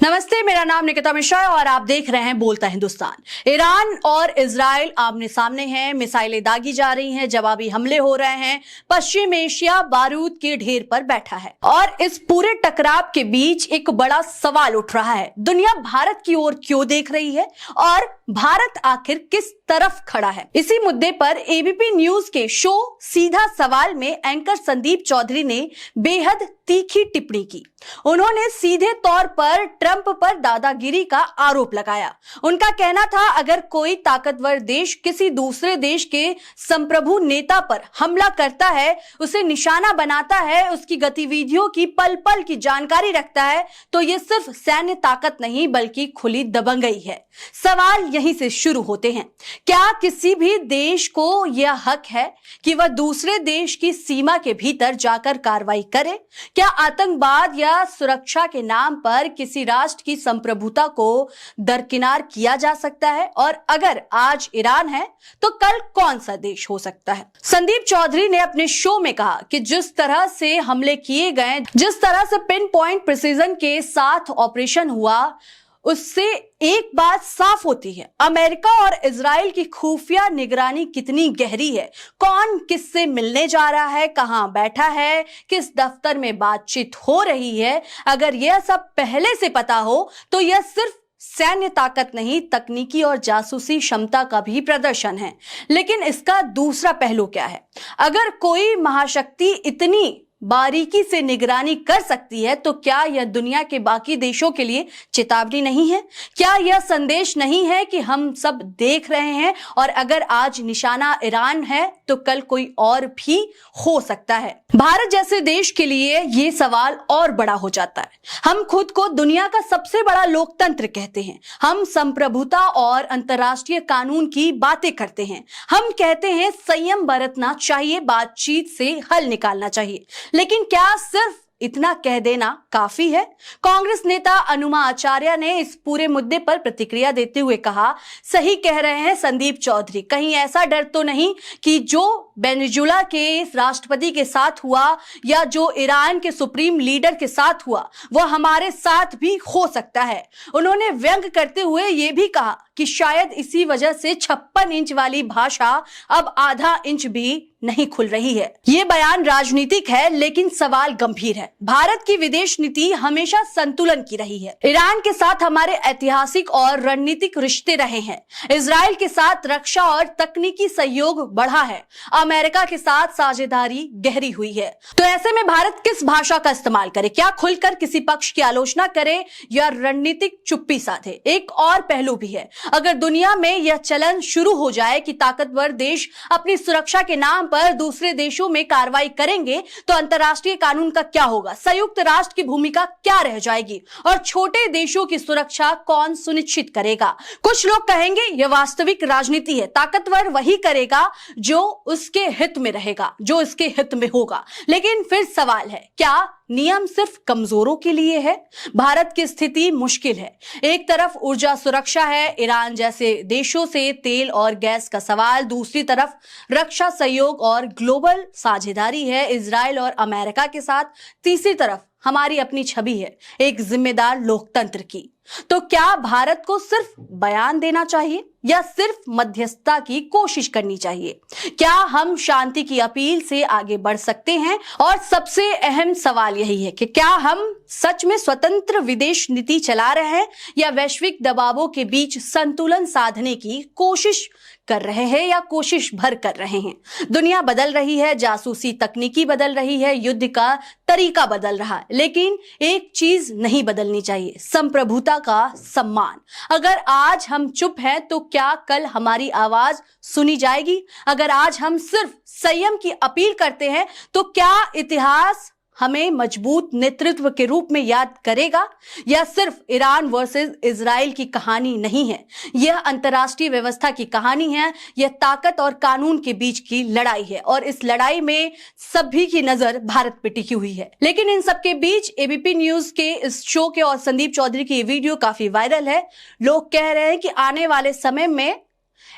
नमस्ते, मेरा नाम निकिता मिश्रा है और आप देख रहे हैं बोलता हिंदुस्तान। ईरान और इजराइल आमने सामने हैं, मिसाइलें दागी जा रही हैं, जवाबी हमले हो रहे हैं। पश्चिम एशिया बारूद के ढेर पर बैठा है और इस पूरे टकराव के बीच एक बड़ा सवाल उठ रहा है, दुनिया भारत की ओर क्यों देख रही है और भारत आखिर किस तरफ खड़ा है। इसी मुद्दे पर एबीपी न्यूज के शो सीधा सवाल में एंकर संदीप चौधरी ने बेहद तीखी टिप्पणी की। उन्होंने सीधे तौर पर ट्रंप पर दादागिरी का आरोप लगाया। उनका कहना था, अगर कोई ताकतवर देश किसी दूसरे देश के संप्रभु नेता पर हमला करता है, उसे निशाना बनाता है, उसकी गतिविधियों की पल पल की जानकारी रखता है, तो ये सिर्फ सैन्य ताकत नहीं बल्कि खुली दबंगई है। सवाल यहीं से शुरू होते हैं, क्या किसी भी देश को यह हक है कि वह दूसरे देश की सीमा के भीतर जाकर कार्रवाई करे? क्या आतंकवाद या सुरक्षा के नाम पर किसी राष्ट्र की संप्रभुता को दरकिनार किया जा सकता है? और अगर आज ईरान है तो कल कौन सा देश हो सकता है? संदीप चौधरी ने अपने शो में कहा कि जिस तरह से हमले किए गए, जिस तरह से पिन पॉइंट प्रिसीजन के साथ ऑपरेशन हुआ, उससे एक बात साफ होती है, अमेरिका और इजराइल की खुफिया निगरानी कितनी गहरी है। कौन किससे मिलने जा रहा है, कहां बैठा है, किस दफ्तर में बातचीत हो रही है। अगर यह सब पहले से पता हो तो यह सिर्फ सैन्य ताकत नहीं, तकनीकी और जासूसी क्षमता का भी प्रदर्शन है। लेकिन इसका दूसरा पहलू क्या है? अगर कोई महाशक्ति इतनी बारीकी से निगरानी कर सकती है तो क्या यह दुनिया के बाकी देशों के लिए चेतावनी नहीं है? क्या यह संदेश नहीं है कि हम सब देख रहे हैं और अगर आज निशाना ईरान है तो कल कोई और भी हो सकता है? भारत जैसे देश के लिए यह सवाल और बड़ा हो जाता है। हम खुद को दुनिया का सबसे बड़ा लोकतंत्र कहते हैं, हम संप्रभुता और अंतर्राष्ट्रीय कानून की बातें करते हैं, हम कहते हैं संयम बरतना चाहिए, बातचीत से हल निकालना चाहिए। लेकिन क्या सिर्फ इतना कह देना काफी है? कांग्रेस नेता अनुमा आचार्य ने इस पूरे मुद्दे पर प्रतिक्रिया देते हुए कहा, सही कह रहे हैं संदीप चौधरी, कहीं ऐसा डर तो नहीं कि जो वेनेजुला के राष्ट्रपति के साथ हुआ या जो ईरान के सुप्रीम लीडर के साथ हुआ वह हमारे साथ भी हो सकता है। उन्होंने व्यंग करते हुए यह भी कहा कि शायद इसी वजह से 56 इंच वाली भाषा अब आधा इंच भी नहीं खुल रही है। ये बयान राजनीतिक है लेकिन सवाल गंभीर है। भारत की विदेश नीति हमेशा संतुलन की रही है। ईरान के साथ हमारे ऐतिहासिक और रणनीतिक रिश्ते रहे हैं, इजराइल के साथ रक्षा और तकनीकी सहयोग बढ़ा है, अमेरिका के साथ साझेदारी गहरी हुई है। तो ऐसे में भारत किस भाषा का इस्तेमाल करे? क्या खुलकर किसी पक्ष की आलोचना करे या रणनीतिक चुप्पी साधे? एक और पहलू भी है, अगर दुनिया में यह चलन शुरू हो जाए कि ताकतवर देश अपनी सुरक्षा के नाम पर दूसरे देशों में कार्रवाई करेंगे तो अंतर्राष्ट्रीय कानून का क्या होगा? संयुक्त राष्ट्र की भूमिका क्या रह जाएगी और छोटे देशों की सुरक्षा कौन सुनिश्चित करेगा? कुछ लोग कहेंगे यह वास्तविक राजनीति है, ताकतवर वही करेगा जो उसके हित में रहेगा, जो इसके हित में होगा। लेकिन फिर सवाल है, क्या नियम सिर्फ कमजोरों के लिए है? भारत की स्थिति मुश्किल है। एक तरफ ऊर्जा सुरक्षा है, ईरान जैसे देशों से तेल और गैस का सवाल, दूसरी तरफ रक्षा सहयोग और ग्लोबल साझेदारी है इजराइल और अमेरिका के साथ, तीसरी तरफ हमारी अपनी छवि है एक जिम्मेदार लोकतंत्र की। तो क्या भारत को सिर्फ बयान देना चाहिए या सिर्फ मध्यस्थता की कोशिश करनी चाहिए? क्या हम शांति की अपील से आगे बढ़ सकते हैं? और सबसे अहम सवाल यही है कि क्या हम सच में स्वतंत्र विदेश नीति चला रहे हैं या वैश्विक दबावों के बीच संतुलन साधने की कोशिश कर रहे हैं या कोशिश भर कर रहे हैं? दुनिया बदल रही है, जासूसी तकनीकी बदल रही है, युद्ध का तरीका बदल रहा है, लेकिन एक चीज नहीं बदलनी चाहिए, संप्रभुता का सम्मान। अगर आज हम चुप हैं तो क्या कल हमारी आवाज सुनी जाएगी? अगर आज हम सिर्फ संयम की अपील करते हैं तो क्या इतिहास हमें मजबूत नेतृत्व के रूप में याद करेगा? या सिर्फ ईरान वर्सेस इजराइल की कहानी नहीं है, यह अंतर्राष्ट्रीय व्यवस्था की कहानी है, यह ताकत और कानून के बीच की लड़ाई है और इस लड़ाई में सभी की नजर भारत पे टिकी हुई है। लेकिन इन सबके बीच एबीपी न्यूज के इस शो के और संदीप चौधरी की ये वीडियो काफी वायरल है। लोग कह रहे हैं कि आने वाले समय में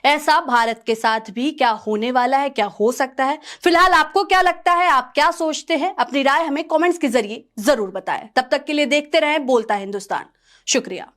ऐसा भारत के साथ भी क्या होने वाला है, क्या हो सकता है? फिलहाल आपको क्या लगता है, आप क्या सोचते हैं? अपनी राय हमें कमेंट्स के जरिए जरूर बताएं। तब तक के लिए देखते रहें बोलता हिंदुस्तान। शुक्रिया।